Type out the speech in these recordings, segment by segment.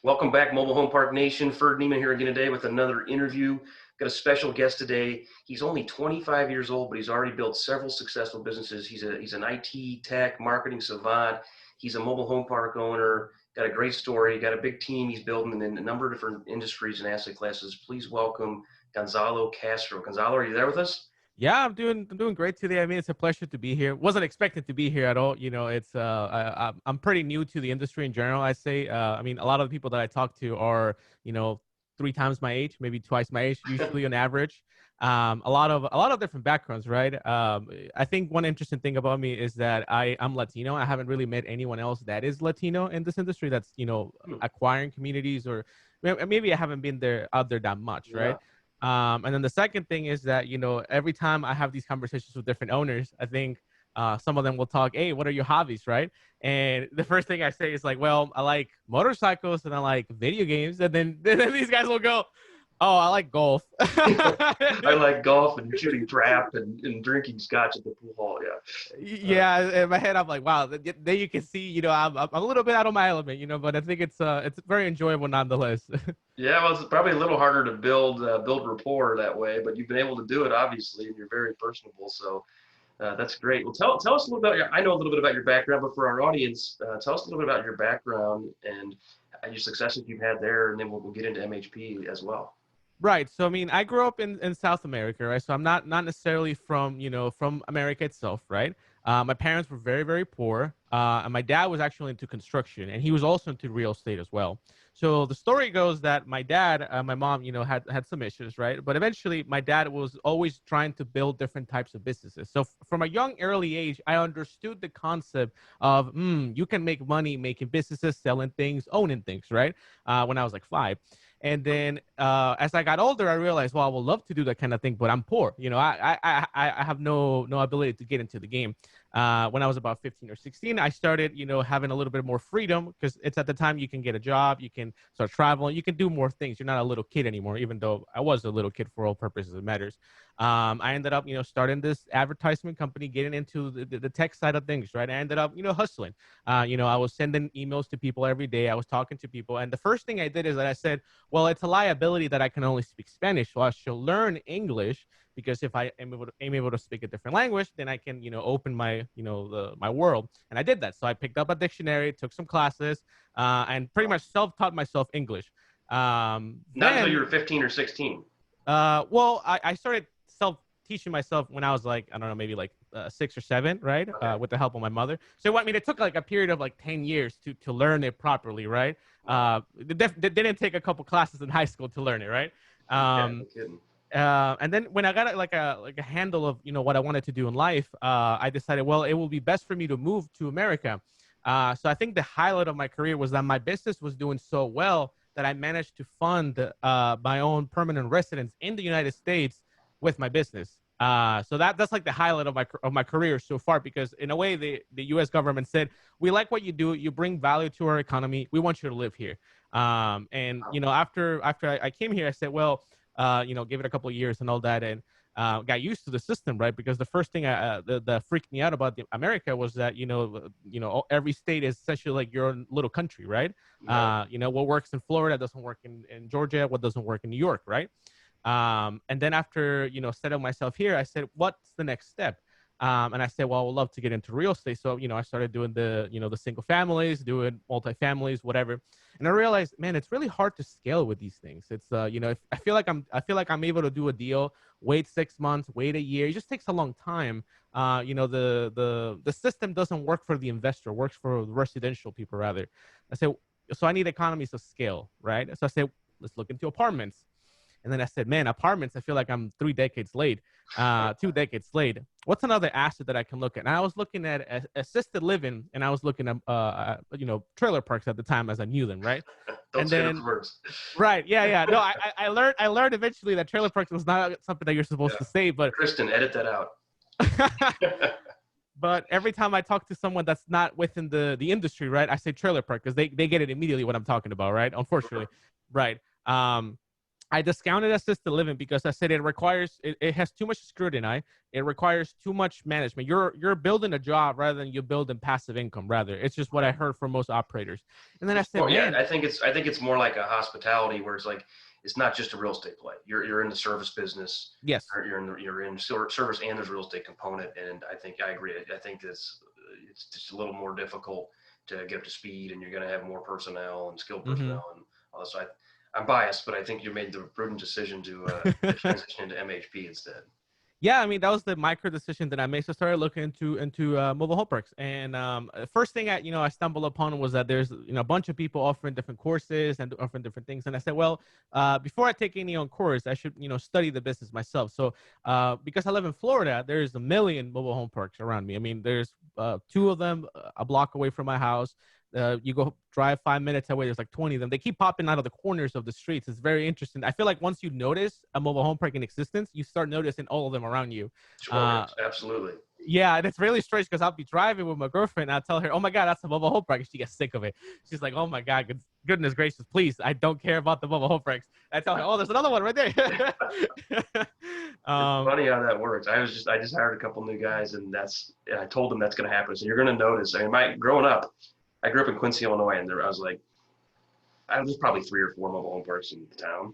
Welcome back, Mobile Home Park Nation. Ferd here again today with another interview. Got a special guest today. He's only 25 years old, but he's already built several successful businesses. He's an IT tech marketing savant. He's a mobile home park owner. Got a great story. Got a big team he's building in a number of different industries and asset classes. Please welcome Gonzalo Castro. Gonzalo, are you there with us? Yeah, I'm doing great today. I mean, it's a pleasure to be here. Wasn't expected to be here at all. It's I'm pretty new to the industry in general. I say, I mean, a lot of the people that I talk to are, you know, three times my age, maybe twice my age, usually on average. A lot of different backgrounds, right? I think one interesting thing about me is that I'm Latino. I haven't really met anyone else that is Latino in this industry that's acquiring communities, or maybe I haven't been there out there that much, Yeah. right? And then the second thing is that, every time I have these conversations with different owners, I think some of them will talk, hey, what are your hobbies, right? And the first thing I say is like, well, I like motorcycles and I like video games. And then these guys will go, oh, I like golf. I like golf and shooting trap and drinking scotch at the pool hall. Yeah. Yeah, in my head, I'm like, wow. There you can see, I'm a little bit out of my element, but I think it's very enjoyable nonetheless. Yeah, well, it's probably a little harder to build rapport that way, but you've been able to do it obviously, and you're very personable. So that's great. Well, tell us a little about I know a little bit about your background, but for our audience, tell us a little bit about your background and your successes you've had there, and then we'll get into MHP as well. Right. So I mean, I grew up in South America, right? So I'm not necessarily from America itself, right? My parents were very, very poor, and my dad was actually into construction, and he was also into real estate as well. So the story goes that my dad, my mom, had some issues, right? But eventually, my dad was always trying to build different types of businesses. So from a young, early age, I understood the concept of you can make money making businesses, selling things, owning things, right? When I was like 5. And then as I got older, I realized, well, I would love to do that kind of thing, but I'm poor. I have no ability to get into the game. When I was about 15 or 16, I started, having a little bit more freedom because it's at the time you can get a job, you can start traveling, you can do more things. You're not a little kid anymore, even though I was a little kid for all purposes it matters. I ended up, starting this advertisement company, getting into the tech side of things, right? I ended up, hustling. I was sending emails to people every day. I was talking to people. And the first thing I did is that I said, well, it's a liability that I can only speak Spanish, so I should learn English, because if I am able to speak a different language, then I can, open my, my world. And I did that. So I picked up a dictionary, took some classes, and pretty much self-taught myself English. Not until Then, you were 15 or 16. well, I started self-teaching myself when I was like, I don't know, maybe like 6 or 7, right? Okay. With the help of my mother. So I mean, it took like a period of like 10 years to learn it properly, right? Wow. They didn't take a couple classes in high school to learn it, right? Yeah, no Um, kidding. and then when I got like a handle of what I wanted to do in life, I decided, well, it will be best for me to move to America. So I think the highlight of my career was that my business was doing so well that I managed to fund my own permanent residence in the United States with my business. So that's like the highlight of my career so far, because in a way the U.S. government said, we like what you do, you bring value to our economy, we want you to live here. And Wow. after I came here, I said, well, give it a couple of years and all that, and got used to the system, right? Because the first thing that freaked me out about America was that every state is essentially like your own little country, right? Right. What works in Florida doesn't work in Georgia, what doesn't work in New York, right? And then after settled myself here, I said, what's the next step? And I said, well, I would love to get into real estate. So, I started doing the single families, doing multifamilies, whatever. And I realized, man, it's really hard to scale with these things. It's, if I feel like I'm able to do a deal, wait 6 months, wait a year. It just takes a long time. The system doesn't work for the investor, works for the residential people rather. I said, so I need economies of scale, right? So I said, let's look into apartments. And then I said, man, apartments, I feel like I'm 3 decades late, 2 decades late. What's another asset that I can look at? And I was looking at assisted living, and I was looking at, trailer parks at the time as I knew them, right? Don't And say those then, words. right, yeah, yeah. No, I learned eventually that trailer parks was not something that you're supposed Yeah. to say, but Kristen, edit that out. but every time I talk to someone that's not within the industry, right, I say trailer park because they get it immediately what I'm talking about, right? Unfortunately, right. I discounted assisted living because I said it has too much scrutiny. It requires too much management. You're building a job rather than you building passive income. Rather, it's just what I heard from most operators. And then I said, Well, yeah, man, I think it's more like a hospitality where it's like it's not just a real estate play. You're in the service business. yes. You're in service and there's a real estate component. And I think I agree. I think it's just a little more difficult to get up to speed, and you're going to have more personnel and skilled Mm-hmm. personnel and all that. So I'm biased, but I think you made the prudent decision to transition into MHP instead. Yeah, I mean that was the micro decision that I made. So I started looking into mobile home parks, and first thing I stumbled upon was that there's a bunch of people offering different courses and offering different things, and I said, well, before I take any on course, I should study the business myself. So because I live in Florida, there's a million mobile home parks around me. I mean, there's two of them a block away from my house. You go drive 5 minutes away, there's like 20 of them. They keep popping out of the corners of the streets. It's very interesting. I feel like once you notice a mobile home park in existence, you start noticing all of them around you. Oh, yes, absolutely. Yeah, and it's really strange because I'll be driving with my girlfriend and I'll tell her, oh my God, that's a mobile home park. And she gets sick of it. She's like, oh my God, goodness gracious, please. I don't care about the mobile home parks. I tell her, oh, there's another one right there. It's funny how that works. I just hired a couple new guys, and I told them that's going to happen. So you're going to notice. I mean, growing up, I grew up in Quincy, Illinois, and I was like, there's probably 3 or 4 mobile home parks in the town,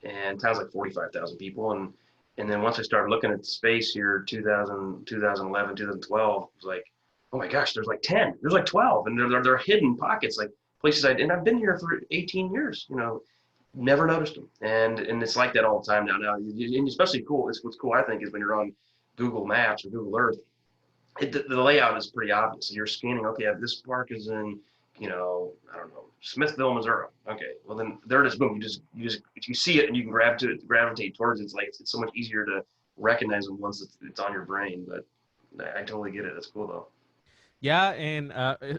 and town's like 45,000 people. And then once I started looking at the space here, 2000, 2011, 2012, it was like, oh my gosh, there's like 10, there's like 12, and they're hidden pockets, like places and I've been here for 18 years, never noticed them. And it's like that all the time now. And especially cool, what's cool, I think, is when you're on Google Maps or Google Earth, the layout is pretty obvious. So you're scanning, okay, this park is in, I don't know, Smithville, Missouri. Okay, well then there it is. Boom, you see it and you can gravitate towards it. It's so much easier to recognize them once it's on your brain. But I totally get it. That's cool though. Yeah, and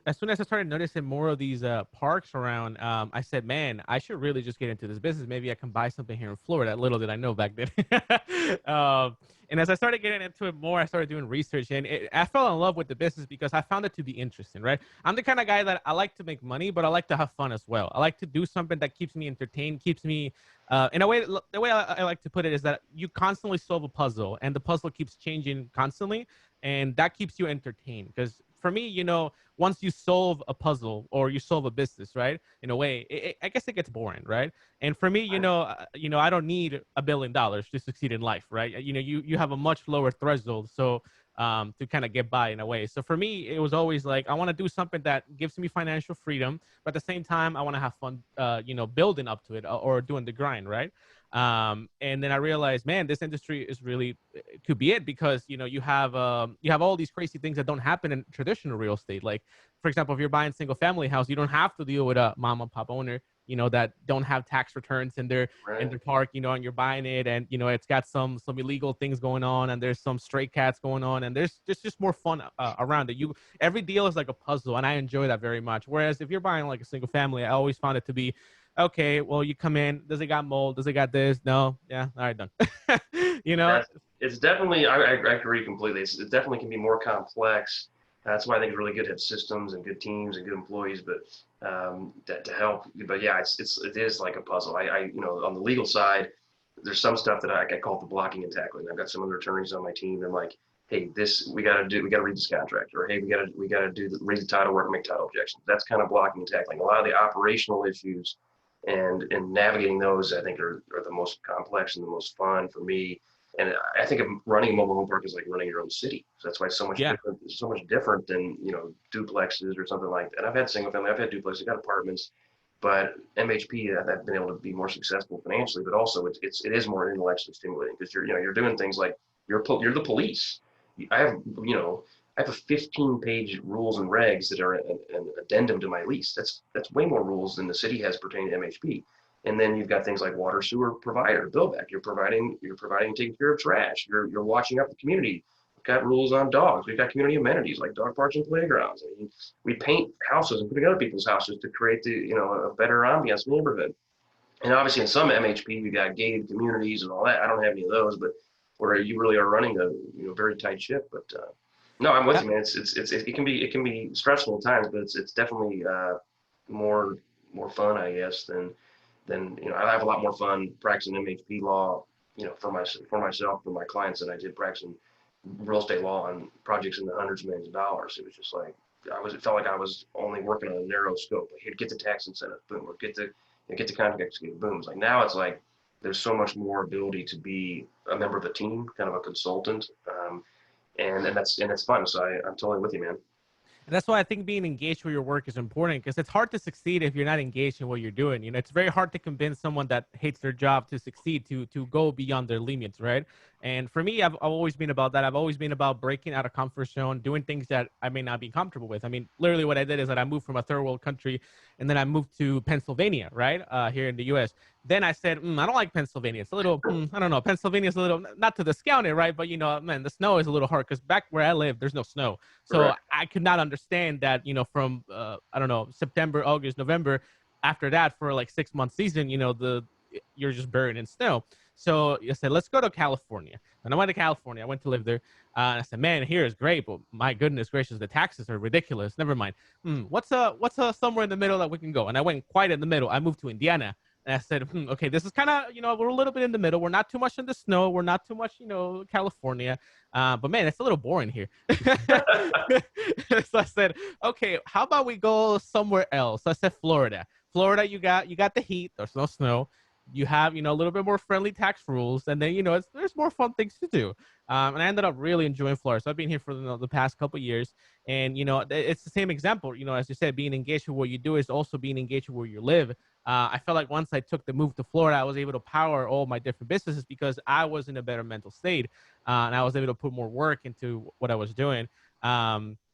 as soon as I started noticing more of these parks around, I said, "Man, I should really just get into this business. Maybe I can buy something here in Florida." Little did I know back then. And as I started getting into it more, I started doing research, and I fell in love with the business because I found it to be interesting. Right? I'm the kind of guy that I like to make money, but I like to have fun as well. I like to do something that keeps me entertained, keeps me in a way. The way I like to put it is that you constantly solve a puzzle, and the puzzle keeps changing constantly, and that keeps you entertained. Because for me, once you solve a puzzle or you solve a business, right? In a way, I guess it gets boring, right? And for me, I don't need $1 billion to succeed in life, right? You have a much lower threshold, so to kind of get by in a way. So for me, it was always like I want to do something that gives me financial freedom, but at the same time, I want to have fun, building up to it or doing the grind, right? And then I realized, man, this industry is really could be it because you have all these crazy things that don't happen in traditional real estate. Like, for example, if you're buying single family house, you don't have to deal with a mom and pop owner, that don't have tax returns in their Right. park, and you're buying it, and it's got some illegal things going on, and there's some stray cats going on, and there's just more fun around it. Every deal is like a puzzle, and I enjoy that very much. Whereas if you're buying like a single family, I always found it to be okay, well, you come in, does it got mold? Does it got this? No. Yeah. All right, done. you know? It's definitely, I agree completely. It definitely can be more complex. That's why I think it's really good to have systems and good teams and good employees, but to help. But yeah, it is like a puzzle. On the legal side, there's some stuff that I call it the blocking and tackling. I've got some other attorneys on my team. They're like, hey, we got to read this contract, or hey, we got to read the title work, make title objections. That's kind of blocking and tackling. A lot of the operational issues and navigating those, I think, are the most complex and the most fun for me. And I think of running a mobile home park is like running your own city. So that's why it's so much different. It's so much different than duplexes or something like that. And I've had single family, I've had duplexes, I've got apartments, but MHP, I've been able to be more successful financially, but also it is more intellectually stimulating because you're doing things like you're the police. I have I have a 15-page rules and regs that are an addendum to my lease. That's way more rules than the city has pertaining to MHP. And then you've got things like water, sewer provider, bill back. You're providing, taking care of trash. You're watching up the community. We've got rules on dogs. We've got community amenities like dog parks and playgrounds. I mean, we paint houses and put together people's houses to create a better ambiance neighborhood. And obviously in some MHP, you got gated communities and all that. I don't have any of those, but where you really are running a very tight ship. But no, I'm with you, man. It can be stressful at times, but it's definitely more fun, I guess, than then, I have a lot more fun practicing MHP law, for myself, for my clients than I did practicing real estate law on projects in the hundreds of millions of dollars. It was just like, it felt like I was only working on a narrow scope. Like, here, get the tax incentive, boom, or get the contract executed, boom. It's like, now it's like, there's so much more ability to be a member of the team, kind of a consultant. And that's fun. So I'm totally with you, man. And that's why I think being engaged with your work is important, because it's hard to succeed if you're not engaged in what you're doing. It's very hard to convince someone that hates their job to succeed, to go beyond their limits, right? And for me, I've always been about that. I've always been about breaking out of comfort zone, doing things that I may not be comfortable with. I mean, literally what I did is that I moved from a third world country, and then I moved to Pennsylvania, right, here in the U.S. Then I said, I don't like Pennsylvania. It's a little, I don't know. Pennsylvania's a little, not to discount it, right? But, man, the snow is a little hard, because back where I live, there's no snow. So Correct. I could not understand that, from, I don't know, September, August, November, after that for like 6 month season, you're just buried in snow. So I said, let's go to California. And I went to California. I went to live there. And I said, man, here is great, but my goodness gracious, the taxes are ridiculous. Never mind. What's somewhere in the middle that we can go? And I went quite in the middle. I moved to Indiana. And I said, okay, this is kind of, we're a little bit in the middle. We're not too much in the snow. We're not too much, California. But man, it's a little boring here. So I said, okay, how about we go somewhere else? So I said, Florida. Florida, you got the heat. There's no snow. You have, a little bit more friendly tax rules. And then, there's more fun things to do. And I ended up really enjoying Florida. So I've been here for the past couple of years. And, it's the same example, as you said, being engaged with what you do is also being engaged with where you live. I felt like once I took the move to Florida, I was able to power all my different businesses because I was in a better mental state, and I was able to put more work into what I was doing.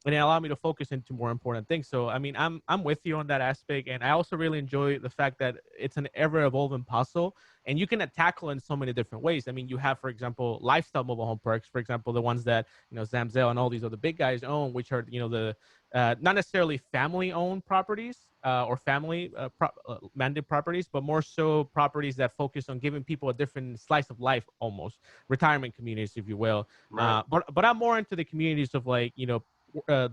And it allowed me to focus into more important things. So, I mean, I'm with you on that aspect. And I also really enjoy the fact that it's an ever evolving puzzle, and you can tackle in so many different ways. I mean, you have, for example, lifestyle mobile home parks, for example, the ones that, Zamzel and all these other big guys own, which are, the not necessarily family owned properties or family mandated properties, but more so properties that focus on giving people a different slice of life, almost retirement communities, if you will. Right. But I'm more into the communities of like,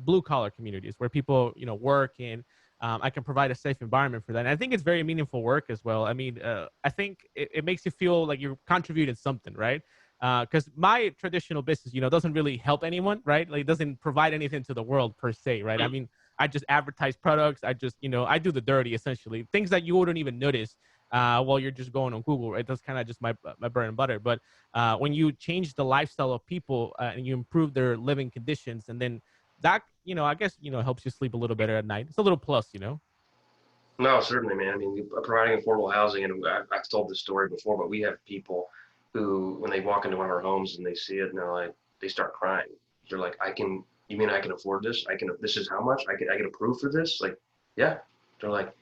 blue collar communities where people, work, and I can provide a safe environment for that. And I think it's very meaningful work as well. I mean, I think it makes you feel like you're contributing something, right? Because my traditional business, doesn't really help anyone, right? Like, it doesn't provide anything to the world per se, right? I mean, I just advertise products. I just, I do the dirty, essentially, things that you wouldn't even notice while you're just going on Google, right? That's kind of just my bread and butter. But when you change the lifestyle of people and you improve their living conditions, and then that, I guess, helps you sleep a little better at night. It's a little plus. No, certainly, man. I mean, providing affordable housing, and I've told this story before, but we have people who, when they walk into one of our homes and they see it, and they're like, they start crying. They're like, you mean I can afford this? This is how much? I get approved for this? Like, yeah. They're like,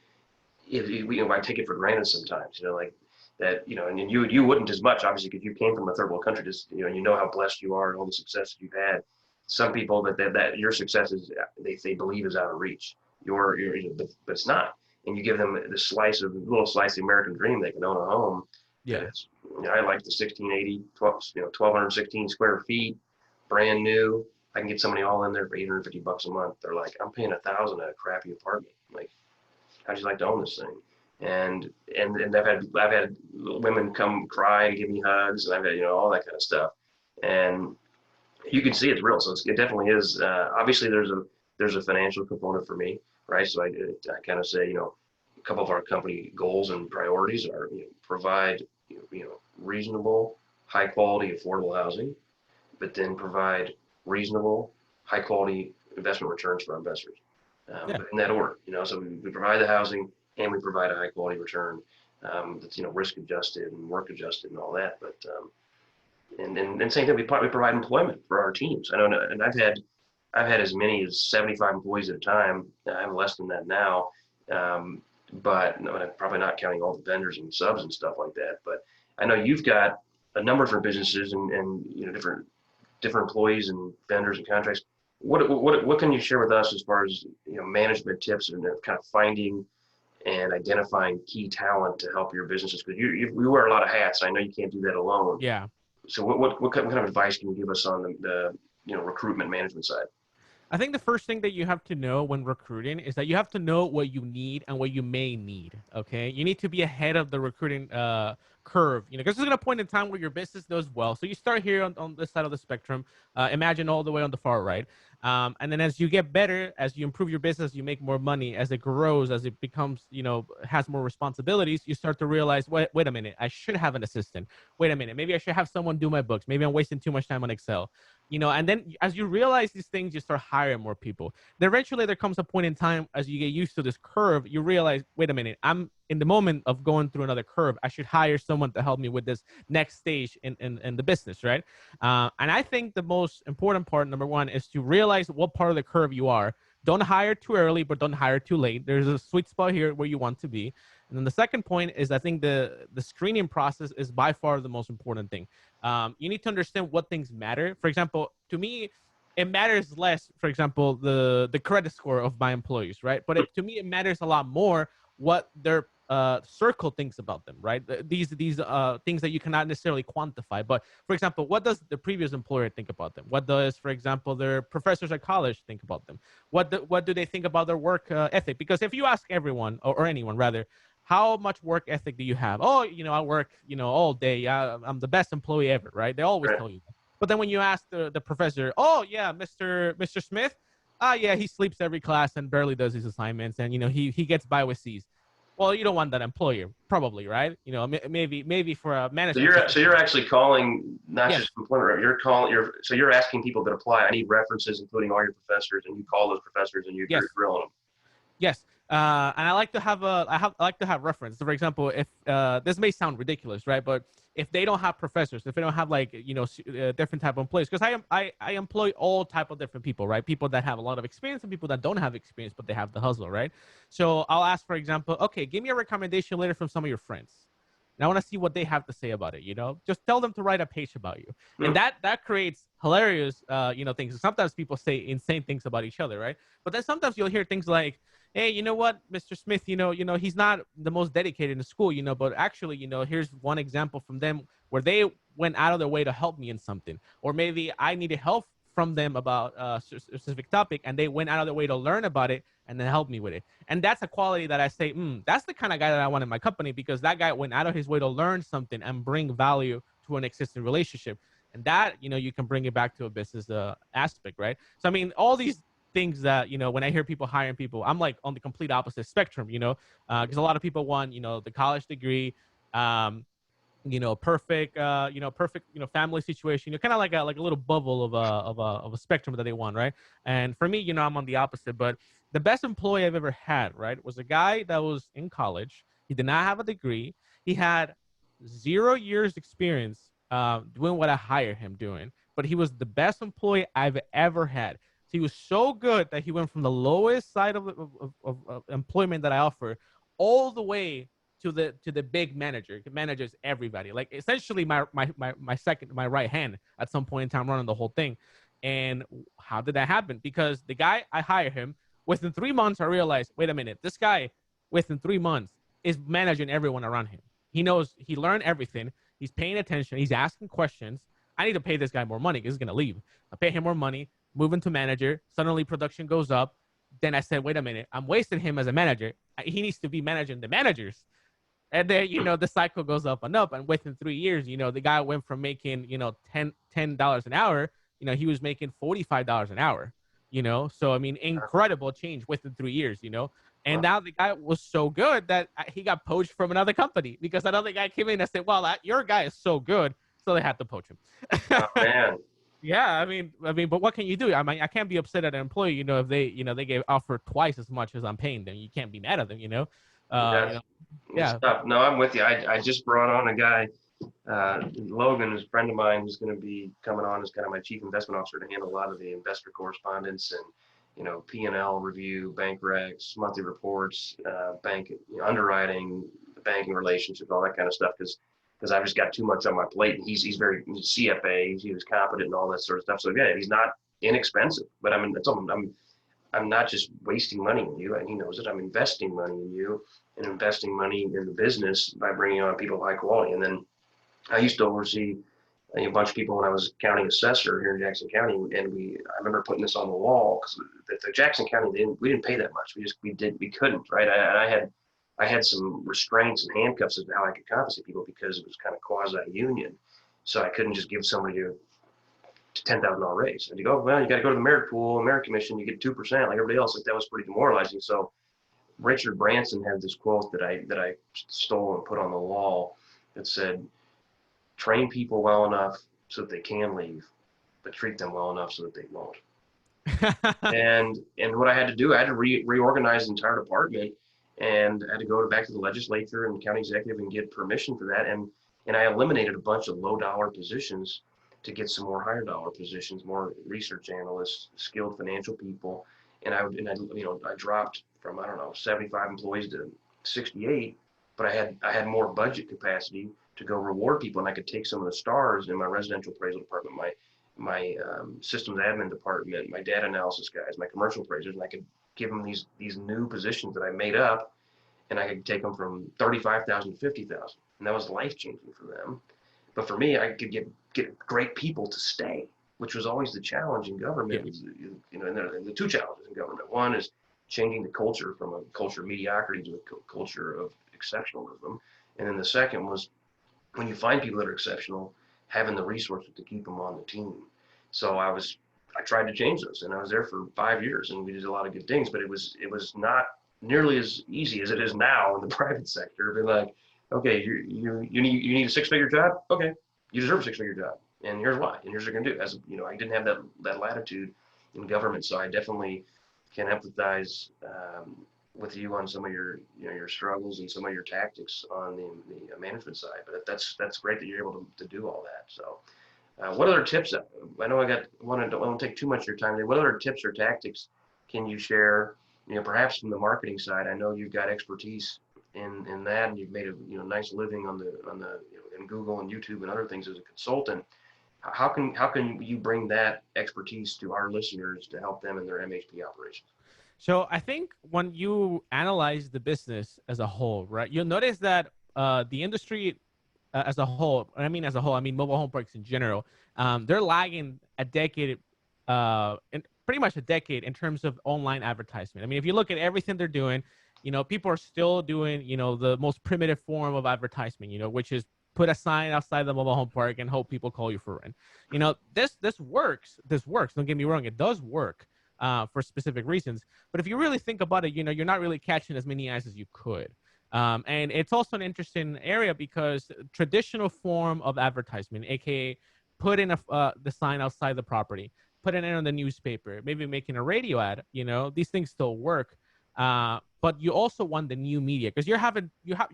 I take it for granted sometimes, like that, and you wouldn't as much, obviously, because you came from a third world country, just, you know how blessed you are and all the success that you've had. Some people that your success is, they believe is out of reach. But it's not. And you give them this little slice of the American dream. They can own a home. Yeah. I like the 1680, 1,216 square feet, brand new. I can get somebody all in there for $850 a month. They're like, I'm paying $1,000 at a crappy apartment. I'm like, how'd you like to own this thing? And I've had women come cry and give me hugs, and I've had, all that kind of stuff. And you can see it's real. So it definitely is. Obviously, there's a financial component for me, right? So I kind of say, a couple of our company goals and priorities are, provide, reasonable, high quality, affordable housing, but then provide reasonable, high quality investment returns for our investors. Yeah. In that order, so we provide the housing and we provide a high quality return that's, risk adjusted and work adjusted and all that. But and same thing, we provide employment for our teams. I know, and I've had as many as 75 employees at a time. I have less than that now, but no, I'm probably not counting all the vendors and subs and stuff like that. But I know you've got a number of different businesses and different employees and vendors and contracts. What can you share with us as far as management tips and kind of finding and identifying key talent to help your businesses? Because you wear a lot of hats. I know you can't do that alone. Yeah. So what kind of advice can you give us on the recruitment management side? I think the first thing that you have to know when recruiting is that you have to know what you need and what you may need. Okay, you need to be ahead of the recruiting curve. Because there's gonna point in time where your business does well. So you start here on this side of the spectrum. Imagine all the way on the far right, and then as you get better, as you improve your business, you make more money. As it grows, as it becomes, has more responsibilities, you start to realize, wait a minute, I should have an assistant. Wait a minute, maybe I should have someone do my books. Maybe I'm wasting too much time on Excel. And then as you realize these things, you start hiring more people. Then eventually there comes a point in time as you get used to this curve, you realize, wait a minute, I'm in the moment of going through another curve. I should hire someone to help me with this next stage in the business, right? And I think the most important part, number one, is to realize what part of the curve you are. Don't hire too early, but don't hire too late. There's a sweet spot here where you want to be. And then the second point is, I think the screening process is by far the most important thing. You need to understand what things matter. For example, to me, it matters less, for example, the credit score of my employees, right? But to me, it matters a lot more what their circle thinks about them, right? These things that you cannot necessarily quantify. But for example, what does the previous employer think about them? What does, for example, their professors at college think about them? What do they think about their work ethic? Because if you ask everyone, or anyone rather, how much work ethic do you have? Oh, I work, all day. I'm the best employee ever, right? They always Right. tell you that. But then when you ask the professor, oh yeah, Mr. Smith, yeah, he sleeps every class and barely does his assignments, and he gets by with C's. Well, you don't want that employer, probably, right? Maybe for a So management you're perspective. actually calling not Yes. just employment. You're asking people that apply. I need references, including all your professors, and you call those professors and you're Yes. drilling them. Yes, and I like to have I like to have reference. So for example, if this may sound ridiculous, right? But if they don't have professors, if they don't have like different type of employees, because I employ all type of different people, right? People that have a lot of experience and people that don't have experience but they have the hustle, right? So I'll ask, for example, okay, give me a recommendation later from some of your friends. And I want to see what they have to say about it. Just tell them to write a page about you, and Hmm. that creates hilarious, things. Sometimes people say insane things about each other, right? But then sometimes you'll hear things like, hey, you know what, Mr. Smith, he's not the most dedicated in school, but actually, here's one example from them where they went out of their way to help me in something, or maybe I needed help from them about a specific topic, and they went out of their way to learn about it and then help me with it. And that's a quality that I say, that's the kind of guy that I want in my company, because that guy went out of his way to learn something and bring value to an existing relationship. And that, you can bring it back to a business aspect, right? So, I mean, all these things that, when I hear people hiring people, I'm like on the complete opposite spectrum, because a lot of people want, the college degree, perfect, family situation, kind of like a little bubble of a spectrum that they want, right? And for me, I'm on the opposite. But the best employee I've ever had, right, was a guy that was in college. He did not have a degree. He had 0 years experience doing what I hired him doing, but he was the best employee I've ever had. So he was so good that he went from the lowest side of employment that I offer all the way to the big manager. He manages everybody. Like essentially my right hand at some point in time running the whole thing. And how did that happen? Because the guy I hire him, within 3 months, I realized, wait a minute, this guy within 3 months is managing everyone around him. He knows, he learned everything. He's paying attention. He's asking questions. I need to pay this guy more money because he's gonna leave. I pay him more money, move into manager. Suddenly production goes up. Then I said, wait a minute, I'm wasting him as a manager. He needs to be managing the managers. And then, the cycle goes up and up. And within 3 years, the guy went from making, $10 an hour, he was making $45 an hour. So, I mean, incredible change within 3 years. And Wow. now the guy was so good that he got poached from another company because another guy came in and said, well, your guy is so good. So they had to poach him. Oh man. Yeah, but what can you do? I mean, I can't be upset at an employee, if they gave offer twice as much as I'm paying them. You can't be mad at them. Yeah. You know, It's yeah. tough. No, I'm with you. I just brought on a guy, Logan, who's a friend of mine, who's going to be coming on as kind of my chief investment officer to handle a lot of the investor correspondence and, P&L review, bank recs, monthly reports, bank underwriting, banking relationships, all that kind of stuff. Because I've just got too much on my plate. And he's CFA, he was competent and all that sort of stuff. So yeah, he's not inexpensive. But I mean, I'm not just wasting money on you, and he knows it. I'm investing money in you and investing money in the business by bringing on people of high quality. And then I used to oversee a bunch of people when I was county assessor here in Jackson County, and I remember putting this on the wall because the Jackson County we didn't pay that much. We couldn't, right? I had some restraints and handcuffs as to how I could compensate people because it was kind of quasi union, so I couldn't just give somebody a $10,000 raise. And you go, well, you got to go to the merit pool, merit commission, you get 2% like everybody else. Like that was pretty demoralizing. So Richard Branson had this quote that I stole and put on the wall that said, train people well enough so that they can leave, but treat them well enough so that they won't. and what I had to do, I had to reorganize the entire department, and I had to go back to the legislature and the county executive and get permission for that. And I eliminated a bunch of low dollar positions to get some more higher dollar positions, more research analysts, skilled financial people. And I dropped from, I don't know, 75 employees to 68, but I had more budget capacity to go reward people, and I could take some of the stars in my residential appraisal department, my systems admin department, my data analysis guys, my commercial appraisers, and I could give them these new positions that I made up, and I could take them from 35,000 to 50,000, and that was life changing for them. But for me, I could get great people to stay, which was always the challenge in government. Yeah. And there are the two challenges in government. One is changing the culture from a culture of mediocrity to a culture of exceptionalism, and then the second was when you find people that are exceptional, having the resources to keep them on the team. So I tried to change those, and I was there for 5 years, and we did a lot of good things, but it was not nearly as easy as it is now in the private sector. Be like, okay, you need a 6-figure job. Okay, you deserve a 6-figure job, and here's why, and here's what you're gonna do. As you know, I didn't have that latitude in government, so I definitely can empathize with you on some of your struggles and some of your tactics on the management side. But that's great that you're able to do all that. So what other tips? I know I don't take too much of your time there. What other tips or tactics can you share? Perhaps from the marketing side. I know you've got expertise in that, and you've made a nice living on the in Google and YouTube and other things as a consultant. How can you bring that expertise to our listeners to help them in their MHP operations? So I think when you analyze the business as a whole, right, you'll notice that the industry as a whole, I mean mobile home parks in general, they're lagging a decade, pretty much a decade in terms of online advertisement. I mean, if you look at everything they're doing, people are still doing, the most primitive form of advertisement, which is put a sign outside the mobile home park and hope people call you for rent. This works. Don't get me wrong. It does work. For specific reasons. But if you really think about it, you're not really catching as many eyes as you could. And it's also an interesting area because traditional form of advertisement, aka put in the sign outside the property, put it in on the newspaper, maybe making a radio ad, these things still work. But you also want the new media because you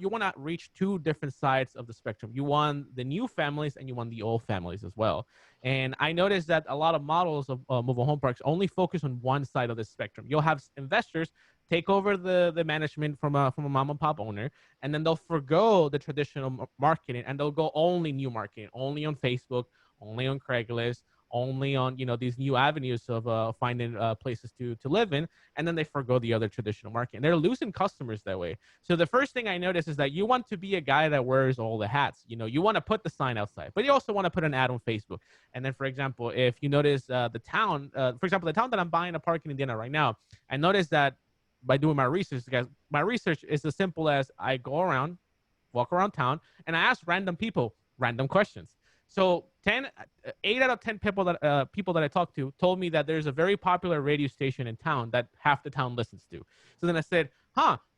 want to reach two different sides of the spectrum. You want the new families and you want the old families as well. And I noticed that a lot of models of mobile home parks only focus on one side of the spectrum. You'll have investors take over the management from a mom and pop owner, and then they'll forgo the traditional marketing and they'll go only new marketing, only on Facebook, only on Craigslist, only on these new avenues of finding places to live in, and then they forgo the other traditional market, and they're losing customers that way. So the first thing I noticed is that you want to be a guy that wears all the hats. You want to put the sign outside, but you also want to put an ad on Facebook. And then, for example, if you notice the town that I'm buying a park in Indiana right now, I noticed that by doing my research, guys, my research is as simple as I go around, walk around town, and I ask random people random questions. So 8 out of 10 people that I talked to told me that there's a very popular radio station in town that half the town listens to. So then I said,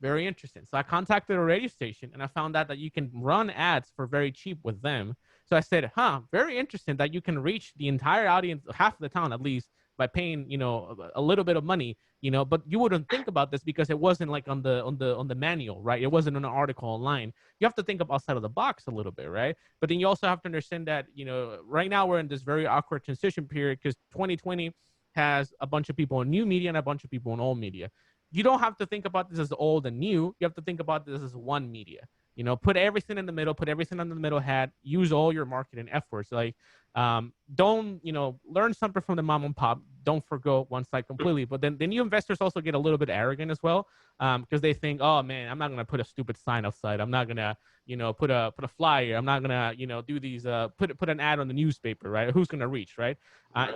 very interesting. So I contacted a radio station and I found out that you can run ads for very cheap with them. So I said, very interesting that you can reach the entire audience, half of the town at least, by paying, a little bit of money, but you wouldn't think about this because it wasn't like on the manual, right? It wasn't on an article online. You have to think outside of the box a little bit, right? But then you also have to understand that, right now we're in this very awkward transition period because 2020 has a bunch of people in new media and a bunch of people in old media. You don't have to think about this as old and new. You have to think about this as one media. Put everything in the middle, put everything under the middle hat, use all your marketing efforts. Like, don't, learn something from the mom and pop. Don't forgo one side completely. But then new investors also get a little bit arrogant as well, because they think, oh man, I'm not gonna put a stupid sign outside. I'm not gonna, put a flyer. I'm not gonna, do these, put an ad on the newspaper, right? Who's gonna reach, right?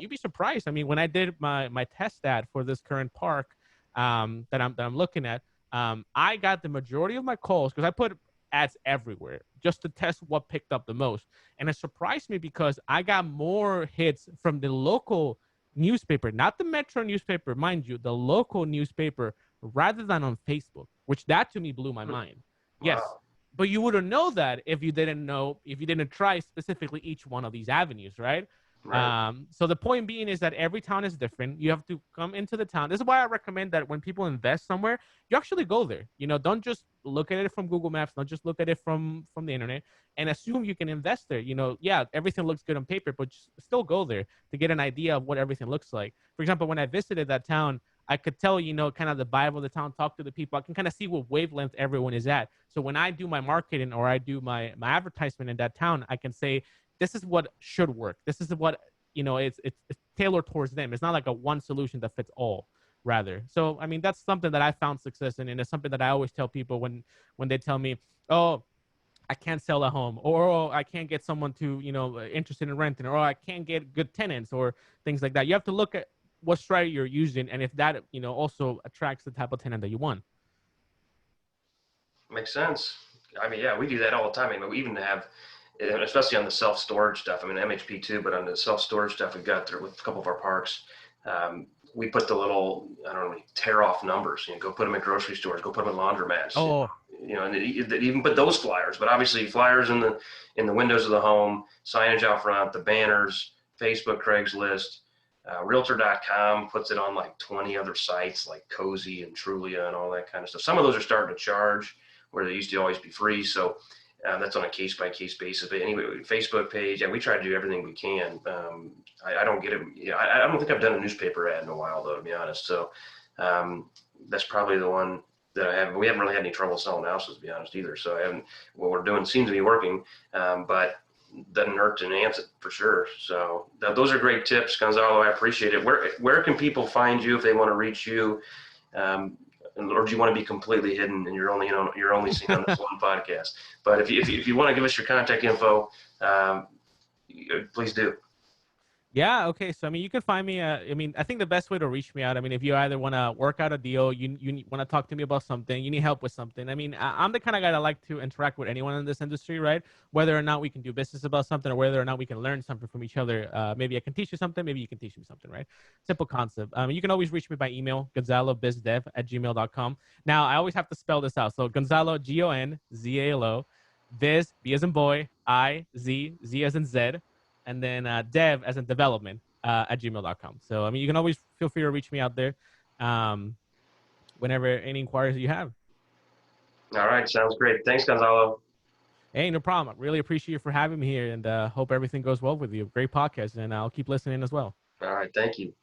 You'd be surprised. I mean, when I did my test ad for this current park, that I'm looking at, I got the majority of my calls because I put ads everywhere just to test what picked up the most. And it surprised me because I got more hits from the local newspaper, not the metro newspaper, mind you, the local newspaper, rather than on Facebook, which that to me blew my mind. Yes. Wow. But you wouldn't know that if you didn't try specifically each one of these avenues, right? Right. So the point being is that every town is different. You have to come into the town. This is why I recommend that when people invest somewhere, you actually go there. Don't just look at it from Google Maps. Don't just look at it from the internet and assume you can invest there. Yeah, everything looks good on paper, but just still go there to get an idea of what everything looks like. For example, when I visited that town, I could tell, kind of the vibe of the town, talk to the people. I can kind of see what wavelength everyone is at. So when I do my marketing or I do my advertisement in that town, I can say, this is what should work. This is what, it's tailored towards them. It's not like a one solution that fits all, rather. So, I mean, that's something that I found success in. And it's something that I always tell people when they tell me, oh, I can't sell a home, or oh, I can't get someone to, interested in renting, or I can't get good tenants or things like that. You have to look at what strategy you're using and if that, also attracts the type of tenant that you want. Makes sense. I mean, yeah, we do that all the time. I mean, we even have, especially on the self-storage stuff. I mean, MHP too, but on the self-storage stuff we've got there with a couple of our parks, we put the little, I don't know, tear off numbers, go put them in grocery stores, go put them in laundromats, Oh, and even put those flyers, but obviously flyers in the windows of the home, signage out front, the banners, Facebook, Craigslist, realtor.com puts it on like 20 other sites like Cozy and Trulia and all that kind of stuff. Some of those are starting to charge where they used to always be free. So that's on a case-by-case basis. But anyway, Facebook page, and we try to do everything we can. I don't get it. I don't think I've done a newspaper ad in a while, though, to be honest. So that's probably the one that I have. We haven't really had any trouble selling houses, to be honest, either. So what we're doing seems to be working, but doesn't hurt to enhance it for sure. So those are great tips, Gonzalo. I appreciate it. Where can people find you if they want to reach you? Or do you want to be completely hidden and you're only seen on this one podcast? But if you want to give us your contact info, please do. yeah. Okay. So, I mean, you can find me. I think the best way to reach me out, I mean, if you either want to work out a deal, you want to talk to me about something, you need help with something. I mean, I'm the kind of guy that like to interact with anyone in this industry, right? Whether or not we can do business about something or whether or not we can learn something from each other. Maybe I can teach you something. Maybe you can teach me something, right? Simple concept. You can always reach me by email, gonzalobizdev@gmail.com. Now, I always have to spell this out. So Gonzalo, Gonzalo, Biz, B as in boy, Z as in Z, and then dev as in development at gmail.com. So, I mean, you can always feel free to reach me out there whenever any inquiries you have. All right. Sounds great. Thanks, Gonzalo. Hey, no problem. I really appreciate you for having me here and hope everything goes well with you. Great podcast, and I'll keep listening as well. All right. Thank you.